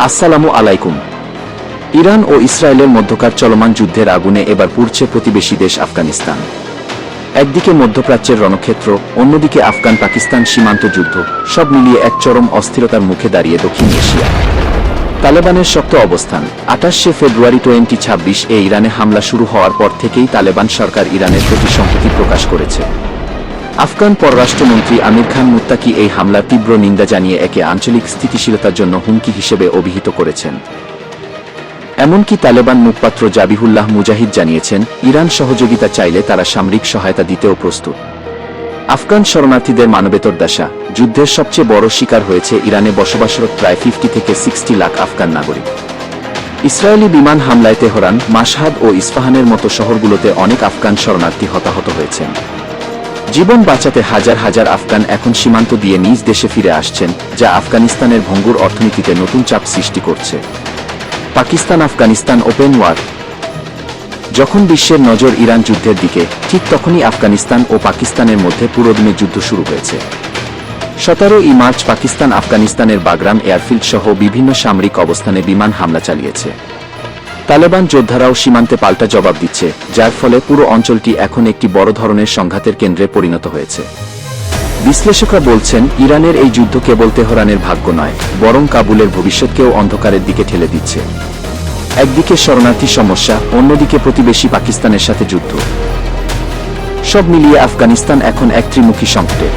আসসালামু আলাইকুম। ইরান ও ইসরায়েলের মধ্যকার চলমান যুদ্ধের আগুনে এবার পুড়ছে প্রতিবেশী দেশ আফগানিস্তান। একদিকে মধ্যপ্রাচ্যের রণক্ষেত্র, অন্যদিকে আফগান পাকিস্তান সীমান্ত যুদ্ধ, সব মিলিয়ে এক চরম অস্থিরতার মুখে দাঁড়িয়ে দক্ষিণ এশিয়া। তালেবানের শক্ত অবস্থান। 28শে ফেব্রুয়ারি 2026 ইরানে হামলা শুরু হওয়ার পর থেকেই তালেবান সরকার ইরানের প্রতি সংহতি প্রকাশ করেছে। আফগান পররাষ্ট্রমন্ত্রী আমির খান মুত্তাকি এই হামলার তীব্র নিন্দা জানিয়ে একে আঞ্চলিক স্থিতিশীলতার জন্য হুমকি হিসেবে অভিহিত করেছেন। এমনকি তালেবান মুখপাত্র জাবিহুল্লাহ মুজাহিদ জানিয়েছেন, ইরান সহযোগিতা চাইলে তারা সামরিক সহায়তা দিতেও প্রস্তুত। আফগান শরণার্থীদের মানবেতর দশা। যুদ্ধের সবচেয়ে বড় শিকার হয়েছে ইরানে বসবাসরত প্রায় 50 থেকে 60 লাখ আফগান নাগরিক। ইসরায়েলি বিমান হামলায় তেহরান, মাশহাদ ও ইস্পাহানের মতো শহরগুলোতে অনেক আফগান শরণার্থী হতাহত হয়েছেন। জীবন বাঁচাতে হাজার হাজার আফগান এখন সীমান্ত দিয়ে নিজ দেশে ফিরে আসছেন, যা আফগানিস্তানের ভঙ্গুর অর্থনীতিতে নতুন চাপ সৃষ্টি করছে। Pakistan Afghanistan open war. যখন বিশ্বের নজর ইরান যুদ্ধের দিকে, ঠিক তখনই আফগানিস্তান ও পাকিস্তানের মধ্যে পুরোদিনের যুদ্ধ শুরু হয়েছে। 17ই মার্চ পাকিস্তান আফগানিস্তানের বাগরাম এয়ারফিল্ড সহ বিভিন্ন সামরিক অবস্থানে বিমান হামলা চালিয়েছে। তালেবান যোদ্ধারাও সীমান্তে পাল্টা জবাব দিচ্ছে, যার ফলে পুরো অঞ্চলটি এখন একটি বড় ধরনের সংঘাতের কেন্দ্রে পরিণত হয়েছে। বিশ্লেষকরা বলছেন, ইরানের এই যুদ্ধ কেবল তেহরানের ভাগ্য নয়, বরং কাবুলের ভবিষ্যৎকেও অন্ধকারের দিকে ঠেলে দিচ্ছে। একদিকে শরণার্থী সমস্যা, অন্যদিকে প্রতিবেশী পাকিস্তানের সাথে যুদ্ধ। সব মিলিয়ে আফগানিস্তান এখন এক ত্রিমুখী সংকটে।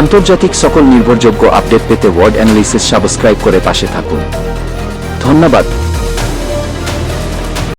আন্তর্জাতিক সকল নির্ভরযোগ্য আপডেট পেতে ওয়ার্ল্ড অ্যানালিসিস সাবস্ক্রাইব করে পাশে থাকুন। ধন্যবাদ।